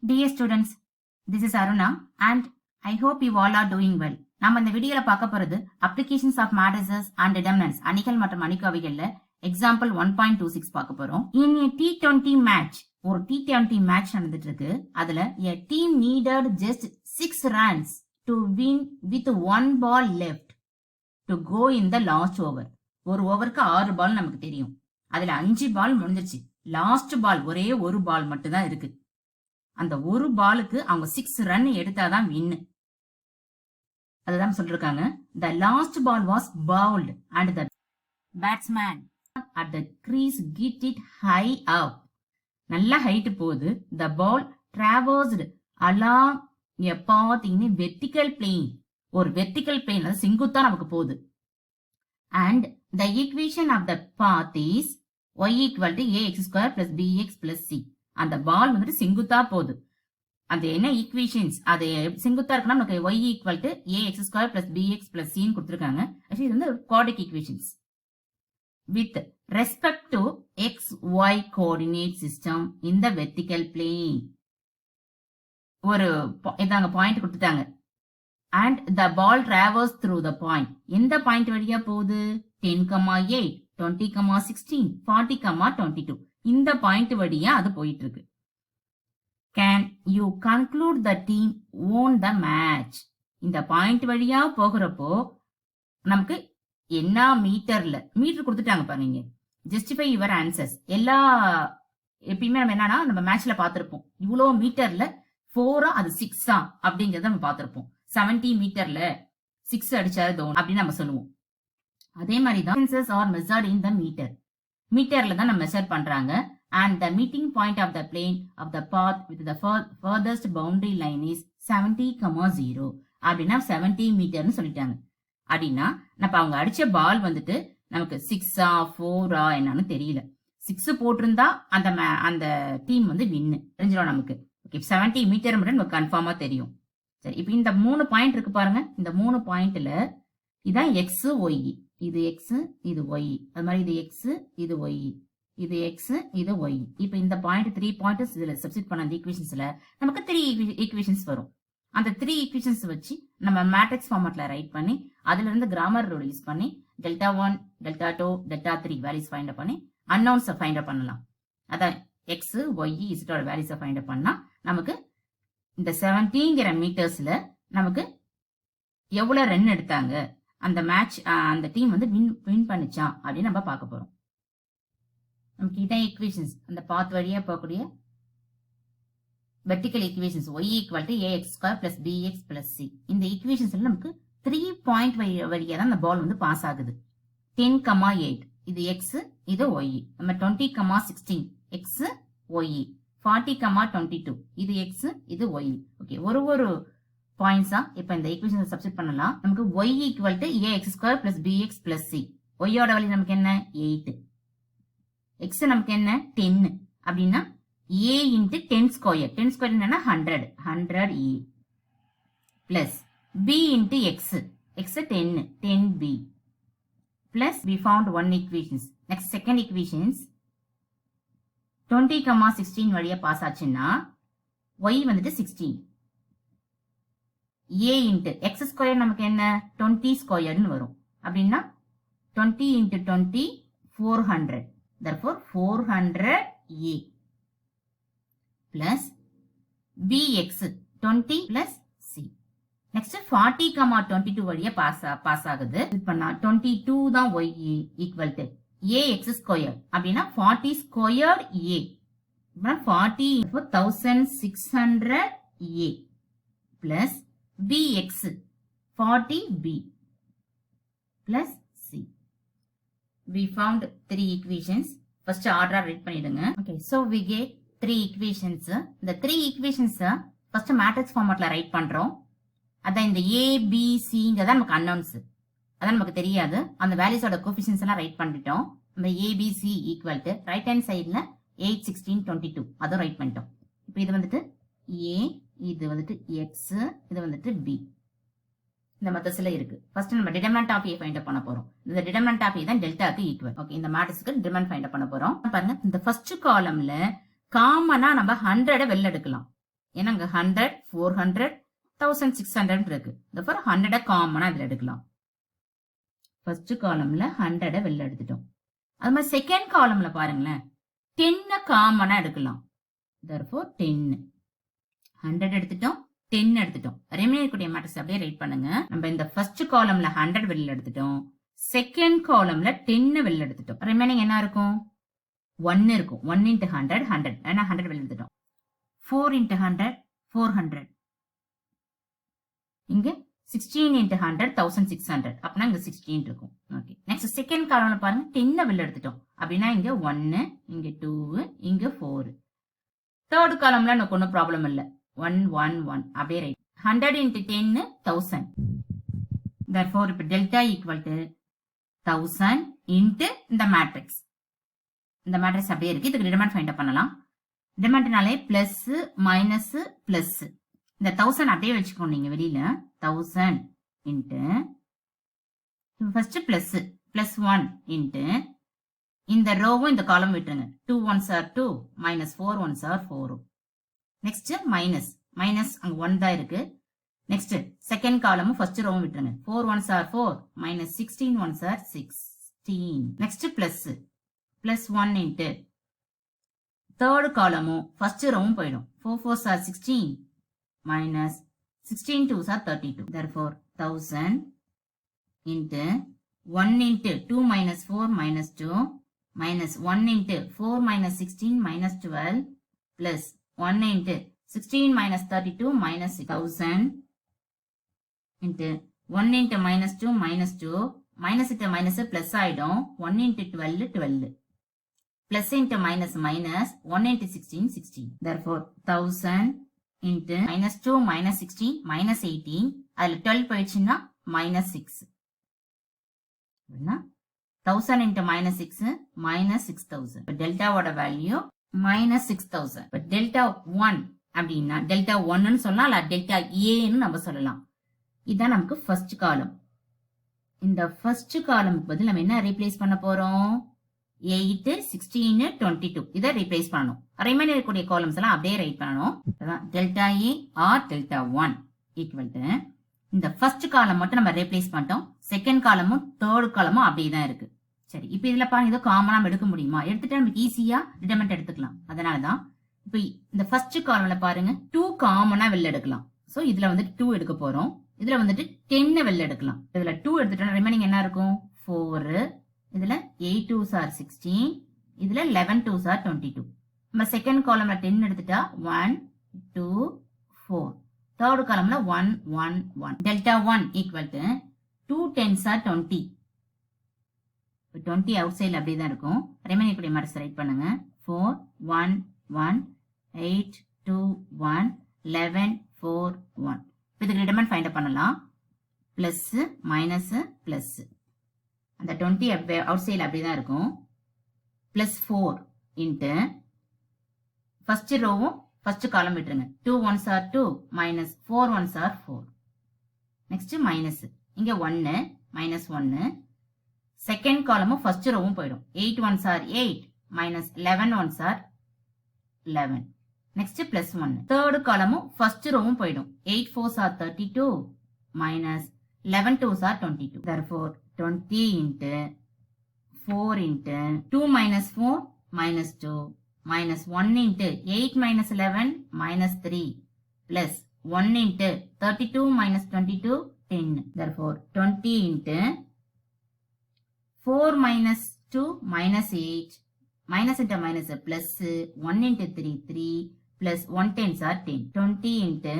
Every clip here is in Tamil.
Dear students, this is Aruna and I hope you all are doing well. நம்ம இந்த வீடியோல பார்க்க போறது applications of matrices and determinants அணிகள் மற்றும் அணிக்கோவைகள்ல எக்ஸாம்பிள் 1.26 பார்க்க போறோம். In a T20 match, ஒரு T20 மேட்ச் நடந்துட்டு இருக்கு. அதுல a team needed just 6 runs to win with 1 ball left to go in the last over. ஒரு ஓவருக்கு 6 பால் நமக்கு தெரியும். அதுல 5 பால் முடிஞ்சிருச்சு. லாஸ்ட் பால் ஒரே ஒரு பால் மட்டும் தான் இருக்கு. அந்த ஒரு பாலுக்கு அவங்க 6 ரன் எடுத்தாதான் வின்னு. அதுதான் சொல்லிருக்காங்க. The last ball was bowled and the batsman at the crease hit it high up. நல்ல ஹைட் போகுது. The ball traversed along a path in a vertical plane. ஒரு vertical plane அது செங்குத்தா நமக்கு போகுது. And the equation of the path is y equal to ax square plus bx plus c. அந்த பால் வந்துட்டு செங்குத்தா போகுது. அந்த என்ன ஈக்குவேஷன்ஸ் அது செங்குத்தா இருக்குன்னா நமக்கு y equal to ax square plus bx plus c கொடுத்துருக்காங்க. இது வந்து quadratic equations with respect to x y coordinate system in the vertical plane. ஒரு இதாங்க பாயிண்ட் கொடுத்துட்டாங்க. And the ball traverse through the point. எந்த பாயிண்ட் வழியா போகுது? 10,8, 20,16, 40,22. இந்த பாயிண்ட் வழியா அது போயிட்டு இருக்கு. Can you conclude the team won the match? இந்த பாயிண்ட் வழியா போகிறப்போ நமக்கு என்ன மீட்டர்ல மீட்டர் கொடுத்துட்டாங்க பாருங்க. Justify your answers. எல்லா எப்பயுமே நம்ம என்னன்னா நம்ம மேட்ச்ல பாத்திருப்போம். இவ்வளோ மீட்டர்ல 4 அது 6 அப்படிங்கறத நம்ம பாத்திருப்போம். 70 மீட்டர்ல 6 அடிச்சாரு தோணும் அப்படின்னு நம்ம சொல்லுவோம். அதே மாதிரி தான் answers are measured in the metre. மீட்டர்ல தான் நம்ம மெஷர் பண்றாங்க. And the meeting point of the plane of the path with the furthest boundary line is 70,0 அப்படின்னா 70 மீட்டர்னு சொல்லிட்டாங்க. அப்படின்னா நம்ம அவங்க அடிச்ச பால் வந்துட்டு நமக்கு 6 4 என்னன்னு தெரியல. 6 போட்டிருந்தா அந்த டீம் வந்து வின்னு தெரிஞ்சிடும் நமக்கு. ஓகே, 70 மீட்டர் மட்டும் நமக்கு கன்ஃபார்மா தெரியும். சரி, இப்போ இந்த 3 பாயிண்ட் இருக்கு பாருங்க. இந்த 3 பாயிண்ட்ல இதான் எக்ஸ் ஒய். இது எக்ஸ் இது ஒய். அது மாதிரி இது எக்ஸ் இது ஒய். இது எக்ஸ் இது ஒய். இப்போ இந்த பாயிண்ட் 3 பாயிண்ட்ஸ் இதுல சப்ஸ்டிட் பண்ண அந்த ஈக்குவேஷன்ஸ்ல நமக்கு 3 ஈக்குவேஷன்ஸ் வரும். அந்த 3 ஈக்குவேஷன்ஸ் வச்சு நம்ம மேட்ரிக்ஸ் ஃபார்மட்ல ரைட் பண்ணி அதுல இருந்து கிராமர் ரூல் யூஸ் பண்ணி delta 1 delta 2 delta 3 values find up பண்ணி அன்னவுன்ஸ் ஃபைண்ட் அப் பண்ணலாம். அதான் எக்ஸ் ஒய் இசட்டோட வேல்யூஸ் ஃபைண்ட் அப் பண்ணா நமக்கு இந்த 70ங்கிற மீட்டர்ஸ்ல நமக்கு எவ்வளவு ரன் எடுத்தாங்க, அந்த மேட்ச் அந்த டீம் வந்து வின் பண்ணிச்சா அப்படின்னு நம்ம பார்க்க போறோம். நமக்கு இதான் ஈக்குவேஷன்ஸ். அந்த பாத் வழியா போகக்கூடிய vertical equations y equal to ax square plus bx plus c. இந்த ஈக்குவேஷன்ஸ்ல நமக்கு 3 பாயிண்ட் வழியா தான் அந்த பால் வந்து பாஸ் ஆகுது. 10,8 இது x இது y. நம்ம 20,16 x y. 40,22 இது x இது y. ஓகே, ஒரு பாயிண்ட்ஸா இப்ப இந்த ஈக்குவேஷன் சப்ஸ்டிட் பண்ணலாம். நமக்கு y equal to ax square plus bx plus c. y ஓட வேல்யூ நமக்கு என்ன? 8. x நமக்கு என்ன? 10. அப்படின்னா a இன்ட்டு 10 ஸ்கொயர். 10 ஸ்கொயர் என்னன்னா 100a plus b into x. x 10 10b plus we found one equations. next second equations 20,16 வழியா பாஸ் ஆச்சுன்னா y வந்துட்டு 16. a இன்ட்டு x ஸ்கொயர் நமக்கு என்ன? 20 ஸ்கொயர்னு வரும். அப்படின்னா 20 into 20 400. Therefore 400a plus bx 20 plus c. Next 40,22 வழியா பாஸ் ஆகுது. பண்ணா 22 தான் y equal to ax square. அப்படின்னா 40 squared a. 40 1600a plus bx 40b plus c. We found 3 equations. First order write பண்ணிடுங்க. Okay, so we get 3 equations. இந்த 3 equations first matrix formatல write பண்றோம். அதான் இந்த a b c ங்கதான் நமக்கு unknowns. அதான் நமக்கு தெரியாது. அந்த valueஸோட coefficients எல்லாம் write பண்ணிட்டோம். நம்ம a b c equal to right hand sideல 8 16 22 அதுவும் write பண்ணிட்டோம். இப்போ இது வந்துட்டு a, இது வந்துட்டு x, இது வந்துட்டு b. இந்த மெத்தட்ஸ்ல இருக்கு. ஃபர்ஸ்ட் நம்ம determinant of a find up பண்ண போறோம். இந்த டிடர்மினன்ட் ஆஃப் a தான் டெல்டாக்கு ஈக்குவல். ஓகே, இந்த மேட்ரிக்ஸ்க்கு டிடர்மினன்ட் ஃபைண்ட் அப் பண்ண போறோம். பாருங்க, இந்த ஃபர்ஸ்ட் காலம்ல காமனா நம்ம 100 வெளில எடுக்கலாம். ஏன்னா அங்க 100, 400, 1600 இருக்கு. therefore 100 காமனா இதுல எடுக்கலாம். ஃபர்ஸ்ட் காலம்ல 100 வெளில எடுத்துட்டோம். அது மாதிரி செகண்ட் காலம்ல பாருங்களேன் 10 காமனா எடுக்கலாம். therefore 10 100 எடுத்துட்டோம், 10 எடுத்துட்டோம். ரிமைனிங் கூடிய மேட்ரிக்ஸ் அப்படியே ரைட் பண்ணுங்க. நம்ம இந்த ஃபர்ஸ்ட் காலம்ல 100 வெளில எடுத்துட்டோம், செகண்ட் காலம்ல 10 வெளில எடுத்துட்டோம். ரிமைனிங் என்ன இருக்கும்? 1 இருக்கும். 1 into 100 100 ஏன்னா 100 வெளில எடுத்துட்டோம். 4 into 100 400. இங்க 16 into 100 1600. அப்படின்னா இங்க 16 இருக்கும். ஓகே, நெக்ஸ்ட் செகண்ட் காலம்ல பாருங்க 10 வெளில எடுத்துட்டோம். அப்படின்னா இங்க 1, இங்க 2, இங்க 4. தேர்ட் காலம்ல எனக்கு ஒன்றும் ப்ராப்ளம் இல்லை. 1 1 1 அப்படியே ரைட். 100 into 10 1000. therefore இப்ப டெல்டா ஈக்குவல் டு 1000 into இந்த மேட்ரிக்ஸ். இந்த மேட்ரிக்ஸ் அப்படியே இருக்கு. இதுக்கு டிடர்மினன்ட் ஃபைண்ட் அவுட் பண்ணலாம். டிடர்மினன்ட்னாலே பிளஸ் மைனஸ் பிளஸ். இந்த 1000 அப்படியே வச்சுக்கோங்க நீங்க வெளியில. 1000 into first plus plus 1 into இந்த ரோவும் இந்த காலம் விட்டுருங்க. 2 1s are 2 minus 4 1s are 4. Next minus minus அங்க 1 தான் இருக்கு. நெக்ஸ்ட் செகண்ட் காலமும் ஃபர்ஸ்ட் ரோவும் விட்டுருங்க. 4 1s are 4 minus 16 1s are 16. Next plus plus 1 into third காலமும் ஃபர்ஸ்ட் ரோவும் போயிடும். 4 4s are 16 minus 16 2s are 32. therefore 1000 into 1 into 2 minus 4 minus 2 minus 1 into 4 minus 16 minus 12 plus 1 into 16 minus 32 minus 1000 into 1 into minus 2 minus 2 minus into minus plus ஆயிடும். 1 into 12 12 plus into minus minus 1 into 16 16. therefore 1000 into minus 2 minus 16 minus 18. அதுல 12 போயிடுச்சுன்னா minus 6. 1000 into minus 6 minus 6000. டெல்டாவோட வேல்யூ minus 6000. டெல்டா 1 அப்படின்னா டெல்டா 1 சொல்லலாம், இல்ல டெல்டா ஏன்னு நம்ம சொல்லலாம். இதுதான் நமக்கு ஃபர்ஸ்ட் காலம். இந்த ஃபர்ஸ்ட் காலமுக்கு பதில் நம்ம என்ன ரீப்ளேஸ் பண்ண போறோம்? 8 16 22 இதை ரீப்ளேஸ் பண்ணணும். ரிமைனிங் இருக்கக்கூடிய காலம்ஸ் எல்லாம் அப்படியே ரைட் பண்ணணும். Delta a or delta 1 equal to இந்த ஃபர்ஸ்ட் காலம் மட்டும் நம்ம ரீப்ளேஸ் பண்ணிட்டோம். செகண்ட் காலமும் தேர்ட் காலமும் அப்படியே தான் இருக்கு. சரி, இப்போ இதுல பாருங்க ஏதோ காமனா எடுக்க முடியுமா? எடுத்துட்டு நமக்கு ஈஸியா டிடர்மினன்ட் எடுத்துக்கலாம். அதனாலதான் இப்போ இந்த ஃபர்ஸ்ட் காலம்ல பாருங்க 2 காமனா வெளில எடுக்கலாம். சோ இதுல வந்துட்டு 2 எடுக்க போறோம். இதுல வந்துட்டு 10 வெளில எடுக்கலாம். இதுல 2 எடுத்துட்டோம்னா ரிமைனிங் என்ன இருக்கும்? 4. இதுல 8 2s are 16. இதுல 11 2s are 22. நம்ம செகண்ட் காலம்ல 10 எடுத்துட்டா 1 2 4. தேர்ட் காலம்ல 1 1 1. Delta 1 equal to 2 10s are 20. 20 அவுட் சைட்ல அப்படியே தான் இருக்கும். ரிமைனிங் கூடிய மேட்ரிக்ஸ் ரைட் பண்ணுங்க. 4 1 1 8 2 1 11 4 1. இதுக்கு டிடர்மினன்ட் ஃபைண்ட் அவுட் பண்ணலாம். பிளஸ் மைனஸ் பிளஸ் அந்த 20 அவுட் சைட்ல அப்படியே தான் இருக்கும். பிளஸ் 4 இன்ட்டு ஃபர்ஸ்ட் ரோவும் ஃபர்ஸ்ட் காலம் விட்டுருங்க. 2 1s are 2 minus 4 1s are 4. Next minus இங்க 1 மைனஸ் 1. செகண்ட் காலமும் ஃபர்ஸ்ட் ரோவும் போயிடும். 8 1s are 8 minus 11 1s are 11. Next plus 1. Third காலமும் ஃபர்ஸ்ட் ரோவும் போயிடும். 8 4s are 32 minus 11 2s are 22. therefore 20 into 4 into 2 minus 4 minus 2 minus 1 into 8 minus 11 minus 3 plus 1 into 32 minus 22 10. therefore 20 into 4 minus 2 minus 8 minus into minus plus 1 into 3 3 plus 1 10s are 10. 20 into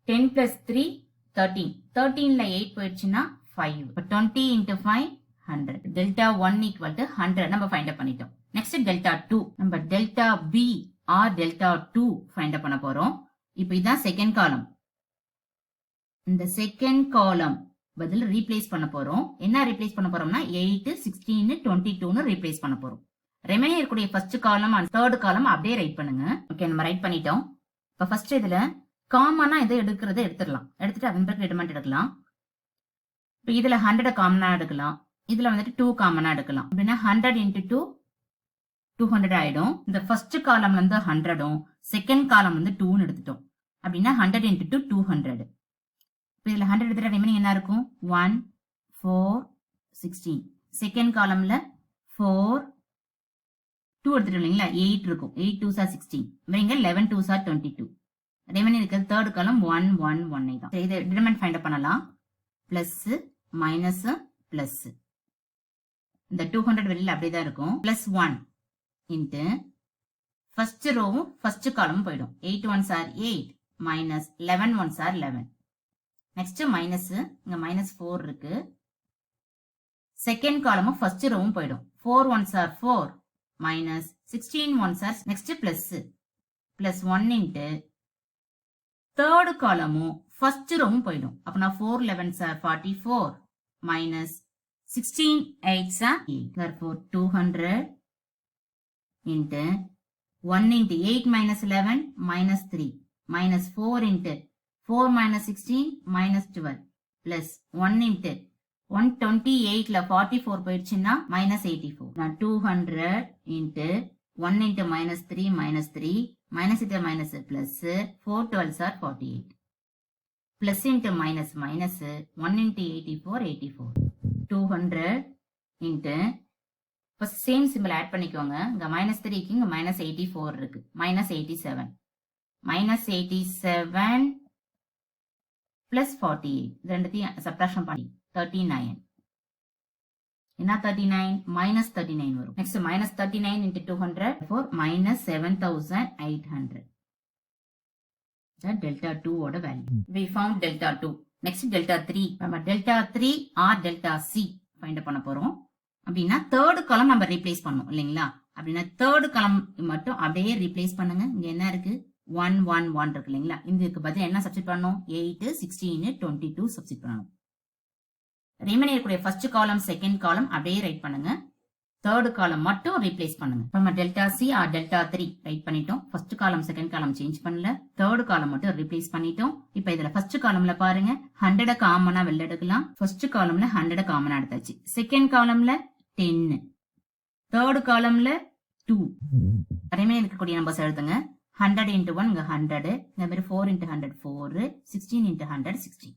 10 plus 3 13. 13ல 8 போயிடுச்சுன்னா 5. 20 into 5 100. டெல்டா 1 equal to 100 நம்ம ஃபைண்ட் அவுட் பண்ணிட்டோம். Next delta 2. நம்ம delta b or delta 2 find out பண்ண போறோம். இப்போ இதான் செகண்ட் காலம். இந்த செகண்ட் காலம் பதில் ரீப்ளேஸ் பண்ண போறோம். என்ன ரீப்ளேஸ் பண்ண போறோம்னா 8 16 22னு ரீப்ளேஸ் பண்ண போறோம். ரிமைனிங் இருக்கக்கூடிய ஃபர்ஸ்ட் காலம் அண்ட் தேர்ட் காலம் அப்படியே ரைட் பண்ணுங்க. ஓகே, நம்ம ரைட் பண்ணிட்டோம். இப்போ ஃபர்ஸ்ட் இதுல காமனா இதை எடுக்கிறத எடுத்துடலாம். எடுத்துட்டு அதன் பிறகு டிடர்மினன்ட் எடுக்கலாம். இப்போ இதுல 100 காமனா எடுக்கலாம். இதுல வந்துட்டு 2 காமனா எடுக்கலாம். அப்படின்னா 100 into 2 200 ஆயிடும். இந்த ஃபர்ஸ்ட் காலம்ல இருந்து 100ம் செகண்ட் காலம் வந்து 2ன்னு எடுத்துட்டோம். அப்படின்னா 100 into 2 200. இப்போ இதுல 100 எடுத்துட்டா ரிமைனிங் என்ன இருக்கும்? 1 4 16. செகண்ட் காலம்ல 4 2 எடுத்துட்டோம் இல்லைங்களா? 8 இருக்கும். 8 2s are 16. இங்க 11 2s are 22. ரிமைனிங் இருக்கிற தேர்ட் காலம் 1 1 1 தான். இதை டிடர்மினன்ட் ஃபைண்ட் பண்ணலாம். பிளஸ் மைனஸ் பிளஸ் இந்த 200 வெளியில அப்படியே இருக்கும். பிளஸ் 1 இன்ட்டு ஃபர்ஸ்ட் ரோவும் ஃபர்ஸ்ட் காலமும் போயிடும். 8 1s are 8 minus 11 1s are 11. Next minus இங்க மைனஸ் 4 இருக்கு. செகண்ட் காலமும் ஃபர்ஸ்ட் ரோவும் போயிடும். 4 1s are 4 minus 16 1s are next plus plus 1 into third காலமும் ஃபர்ஸ்ட் ரோவும் போயிடும். அப்பனா 4 11s are 44 minus 16 8s are 8. Therefore 200 into 1 into 8 minus 11 minus 3 minus 4 into 4 minus 16 minus 12 plus 1 into 128 ல 44 போயிடுச்சுன்னா minus 84. நான் 200 into 1 into minus 3 minus 3 minus into minus plus 4 12s are 48. Plus into minus minus 1 into 84 84. 200 into first same symbol add பண்ணிக்கோங்க. இங்க minus 3 க்கு இங்க minus 84 இருக்கு. minus 87. minus 87 plus 48. இது ரெண்டுத்தையும் subtraction பண்ணி 39. என்ன 39? minus 39 வரும். next minus 39 into 200 for minus 7800. That delta 2 ஓட value. We found delta 2. next delta 3. நம்ம delta 3 or delta C find பண்ண போறோம். அப்படின்னா தேர்ட் காலம் நம்ம ரீப்ளேஸ் பண்ணோம் இல்லைங்களா? அப்படின்னா தேர்ட் காலம் மட்டும் அப்படியே ரீப்ளேஸ் பண்ணுங்க. இங்க என்ன இருக்கு? 1 1 1 இருக்கு இல்லைங்களா? இதுக்கு பதில் என்ன சப்ஸ்டிட் பண்ணணும்? 8 16 22 சப்ஸ்டிட் பண்ணணும். ரிமைனிங் இருக்கக்கூடிய ஃபர்ஸ்ட் காலம் செகண்ட் காலம் அப்படியே ரைட் பண்ணுங்க. தேர்ட் காலம் மட்டும் ரீப்ளேஸ் பண்ணுங்க. நம்ம delta c or delta 3 write பண்ணிட்டோம். First column second column change பண்ணல. தேர்ட் காலம் மட்டும் ரீப்ளேஸ் பண்ணிட்டோம். இப்போ இதுல ஃபர்ஸ்ட் காலம்ல பாருங்க 100 காமனா வெளில எடுக்கலாம். ஃபர்ஸ்ட் காலம்ல 100 காமனா எடுத்தாச்சு. செகண்ட் காலம்ல 10. தேர்ட் காலம்ல 2. ரிமைனிங் இருக்கக்கூடிய நம்பர்ஸ் எழுதுங்க. 100 into 1 இங்க 100. இந்த மாதிரி 4 into 100 4. 16 into 100 16.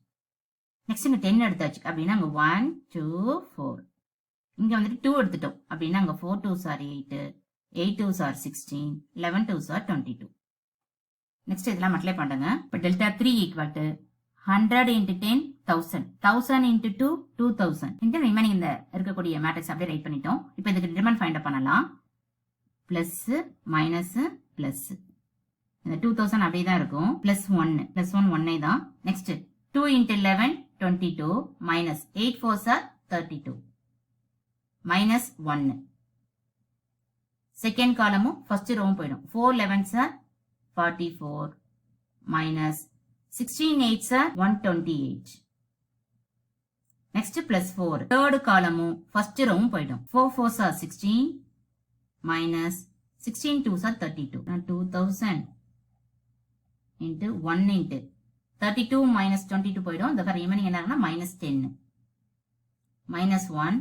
நெக்ஸ்ட் இங்க 10 எடுத்தாச்சு. அப்படின்னா அங்க 1 2 4. இங்க வந்துட்டு 2 எடுத்துட்டோம். அப்படின்னா அங்க 4 2s are 8, 8 2s are 16, 11 2s are 22. Next இதெல்லாம் மல்டிப்ளை பண்ணுங்க. இப்போ delta 3 equal to 100 into 10 1000, 1000 into 2 2000. இந்த ரிமைனிங் இந்த இருக்கக்கூடிய மேட்ரிக்ஸ் அப்படியே ரைட் பண்ணிட்டோம். இப்போ இதுக்கு டிடர்மினன்ட் ஃபைண்ட் பண்ணலாம். பிளஸ் மைனஸ் பிளஸ் இந்த 2000 அப்படியே தான் இருக்கும். பிளஸ் 1 பிளஸ் 1 ஒன்னே தான். Next 2 into 11 22 minus 8 4s are 32 minus 1. Second காலமும் ஃபர்ஸ்ட் ரோவும் போயிடும். 4 11s are 44 minus 16 8s are 128. Next plus 4. Third காலமும் ஃபர்ஸ்ட் ரோவும் போயிடும். 4 4s are 16 minus 16 2s are 32. 2000 into 1 into 32 minus 22 போயிடும். இந்த ரிமைனிங் என்ன ஆகும்னா minus 10 minus 1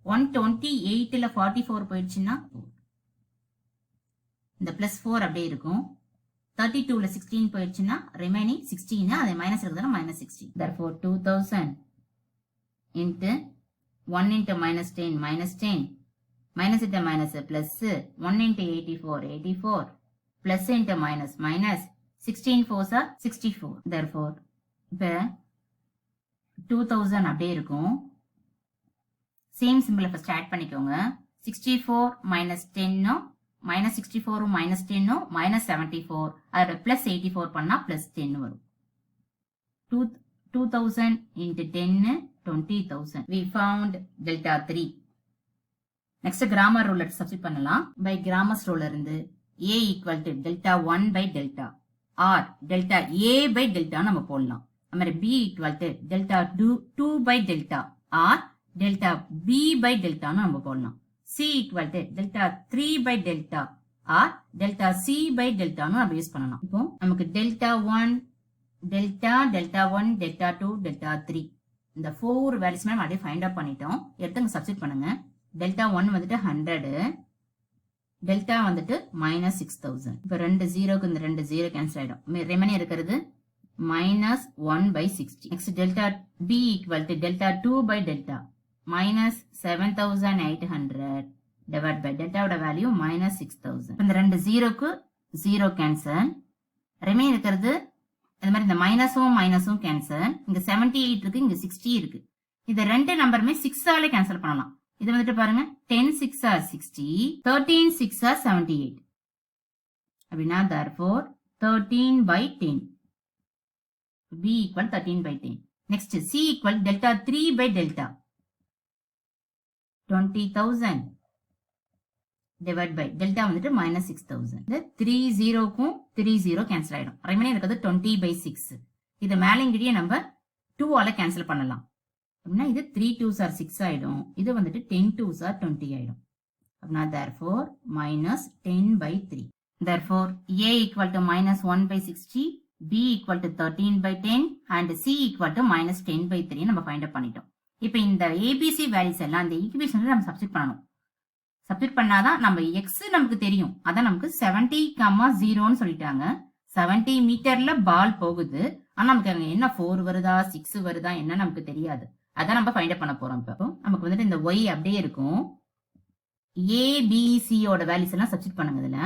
128 ல 44 போயிடுச்சுன்னா இந்த பிளஸ் 4 அப்படியே இருக்கும். 32 ல 16 போயிடுச்சுன்னா ரிமைனிங் 16 அது மைனஸ் இருக்குதுன்னா minus 16. therefore 2000 into 1 into minus 10 minus 10 minus into minus plus 1 into 84 84 plus into minus minus 16 4s are 64. therefore இப்போ 2000 அப்படியே இருக்கும். சேம் சிம்பிளை ஃபர்ஸ்ட் ஆட் பண்ணிக்கோங்க. 64 minus 10 minus 64 minus 10 minus 74 அதோட plus 84 பண்ணா plus 10 வரும். 2000 into 10 20,000. we found delta 3. next grammar rule substitute பண்ணலாம். by grammar rule இருந்து a equal to delta 1 by delta or delta a by delta நம்ம போடலாம். அது மாதிரி b equal to delta 2 by delta or delta b by delta நம்ம போடலாம். c equal to delta 3 by delta or delta c by delta நம்ம யூஸ் பண்ணலாம். இப்போ நமக்கு delta 1 delta delta 1 delta 2 delta 3 இந்த 4 வேல்யூஸ் நம்ம அப்படியே ஃபைண்ட் அவுட் பண்ணிட்டோம். எடுத்து சப்ஸ்டிட் பண்ணுங்க. delta 1 வந்துட்டு 100 டெல்டா வந்துட்டு minus 6000. இப்போ ரெண்டு ஜீரோக்கு இந்த ரெண்டு ஜீரோ கேன்சல் ஆயிடும். ரெமனி இருக்கிறது minus 1 by 60. Next delta B equal to delta 2 by delta minus 7800 divided by டெல்டாவோட வேல்யூ minus 6000. இந்த ரெண்டு ஜீரோக்கு ஜீரோ கேன்சல். ரெமனி இருக்கிறது இந்த மாதிரி இந்த மைனஸும் கேன்சல். இங்க 78 இருக்கு, இங்க 60 இருக்கு. இது ரெண்டு நம்பருமே 6 ஆல கேன்சல் பண்ணலாம். இது வந்துட்டு பாருங்க 10 6 are 60, 13 6 are 78. அப்படின்னா therefore 13 by 10. B equal 13 by 10. Next C equal delta 3 by delta 20,000 divided by delta வந்துட்டு minus 6,000. இந்த 3 0க்கும் 3 0 கேன்சல் ஆயிடும். ரிமைனிங் இருக்கிறது 20 by 6. இது மேலங்கிட்டே நம்ம 2 ஆல கேன்சல் பண்ணலாம். அப்படின்னா இது 3 2s are 6 ஆயிடும். இது வந்துட்டு 10 2s are 20 ஆயிடும். அப்படின்னா therefore minus 10 by 3. Therefore A equal to minus 1 by 60, B equal to 13 by 10 and C equal to minus 10 by 3 நம்ம ஃபைண்ட் அவுட் பண்ணிட்டோம். இப்போ இந்த ABC வேல்யூஸ் எல்லாம் இந்த ஈக்குவேஷன்ல நம்ம சப்ஸ்டிட் பண்ணணும். சப்ஸ்டிட் பண்ணாதான் நம்ம x நமக்கு தெரியும். அதான் நமக்கு 70,0ன்னு சொல்லிட்டாங்க. 70 மீட்டர்ல பால் போகுது. ஆனா நமக்கு அங்க என்ன 4 வருதா 6 வருதா என்ன நமக்கு தெரியாது. அதான் நம்ம ஃபைண்ட் அவுட் பண்ண போறோம். இப்போ நமக்கு வந்துட்டு இந்த y அப்படியே இருக்கும். ABC ஓட வேல்யூஸ் எல்லாம் சப்ஸ்டிட் பண்ணுங்க. இதுல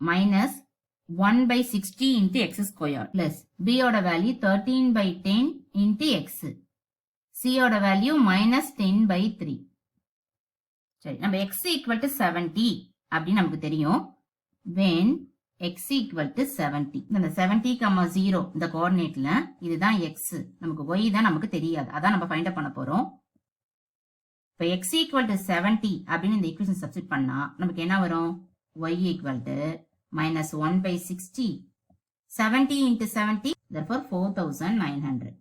minus 1 by 60 into x square plus B ஓட value 13 by 10 into x. C ஓட வேல்யூ minus 10 by 3. சரி, நம்ம x equal to 70 அப்படின்னு நமக்கு தெரியும். when x equal to 70. இந்த 70, 0 இந்த கோஆர்டினேட்ல இதுதான் x. நமக்கு y தான் நமக்கு தெரியாது. அதான் நம்ம ஃபைண்ட் அவுட் பண்ண போறோம். இப்போ x equal to 70 அப்படின்னு இந்த ஈக்குவேஷன் சப்ஸ்டிட் பண்ணா நமக்கு என்ன வரும்? y equal to minus 1 by 60. 70 into 70, therefore 4,900.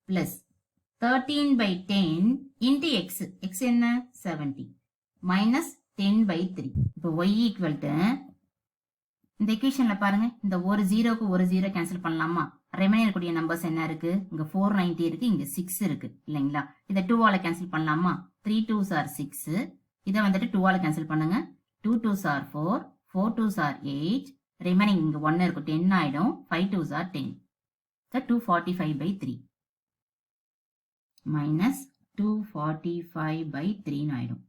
Plus 13 by 10 into x. x என்ன? 70. Minus 10 by 3. இப்போ y equal to இந்த ஈக்குவேஷன்ல பாருங்க, இந்த ஒரு ஜீரோக்கு ஒரு ஜீரோ கேன்சல் பண்ணலாமா? ரிமைனிங் இருக்கக்கூடிய நம்பர்ஸ் என்ன இருக்கு? இங்க 490 இருக்கு, இங்க 6 இருக்கு இல்லைங்களா? இதை 2 ஆல கேன்சல் பண்ணலாமா? 3 2s are 6. இதை வந்துட்டு 2 ஆல கேன்சல் பண்ணுங்க. 2 2s are 4, 4 2s are 8. Remaining இங்க 1 இருக்கும், 10 ஆயிடும். 5 2s are 10. So 245 by 3 minus 245 by 3 ஆயிடும்.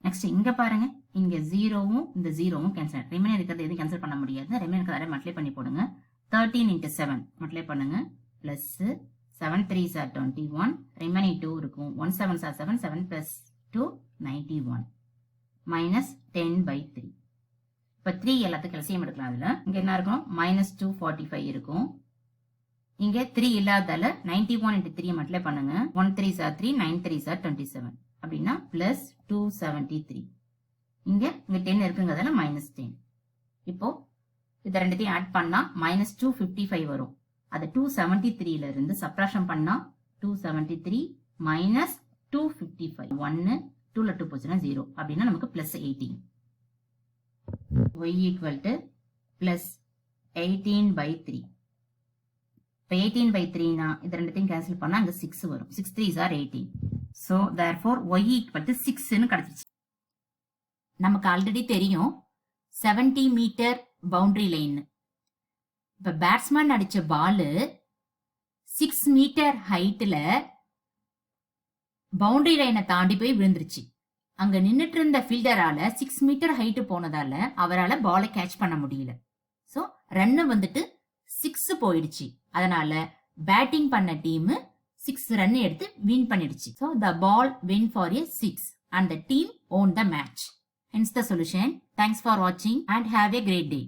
நெக்ஸ்ட் இங்க பாருங்க, இங்க ஜீரோவும் இந்த ஜீரோவும் கேன்சல். ரிமைனிங் இருக்கிறது எதுவும் கேன்சல் பண்ண முடியாது. ரிமைனிங் இருக்கிறத மல்டிப்ளை பண்ணி போடுங்க. 13 into 7 மல்டிப்ளை பண்ணுங்க. Plus 7 3s are 21. ரிமைனிங் 2 இருக்கும். 1 7s are 7. 7 plus 2 91 minus 10 by 3. இப்ப 3 எல்லாத்துக்கும் எல்சிஎம் எடுக்கலாம். அதுல இங்க என்ன இருக்கும்? minus 245 இருக்கும். இங்க 3 இல்லாதால 91 into 3 மல்டிப்ளை பண்ணுங்க. 1 3s are 3. 9 3s are 27. அப்படின்னா பிளஸ் 273. இங்க 10 இருக்குங்கிறதால minus 10. இப்போ இதை ரெண்டுத்தையும் ஆட் பண்ணா minus 255 வரும். அதை 273ல இருந்து சப்ட்ராக்ஷன் பண்ணா 273 minus 255. 1 2ல 2 போச்சுன்னா 0. அப்படின்னா நமக்கு plus 18. y equal to plus 18 by 3. இப்போ 18 by 3னா இது ரெண்டுத்தையும் கேன்சல் பண்ணா அங்க 6 வரும். 6 3s are 18. So therefore y equal to 6ன்னு கிடைச்சிச்சு. நமக்கு ஆல்ரெடி தெரியும் 70 மீட்டர் பவுண்டரி லைன். இப்ப பேட்ஸ்மேன் அடிச்ச பால் 6 மீட்டர் ஹைட்ல பவுண்டரி லைனை தாண்டி போய் விழுந்துருச்சு. அங்க நின்னுட்டு இருந்த ஃபீல்டரால 6 மீட்டர் ஹைட் போனதால அவரால பாலை கேட்ச் பண்ண முடியல. சோ ரன் வந்துட்டு 6 போயிடுச்சு. அதனால பேட்டிங் பண்ண டீம் 6 ரன் எடுத்து வின் பண்ணிடுச்சு. So the ball win for a 6 and the team won the match. Hence the solution. Thanks for watching and have a great day.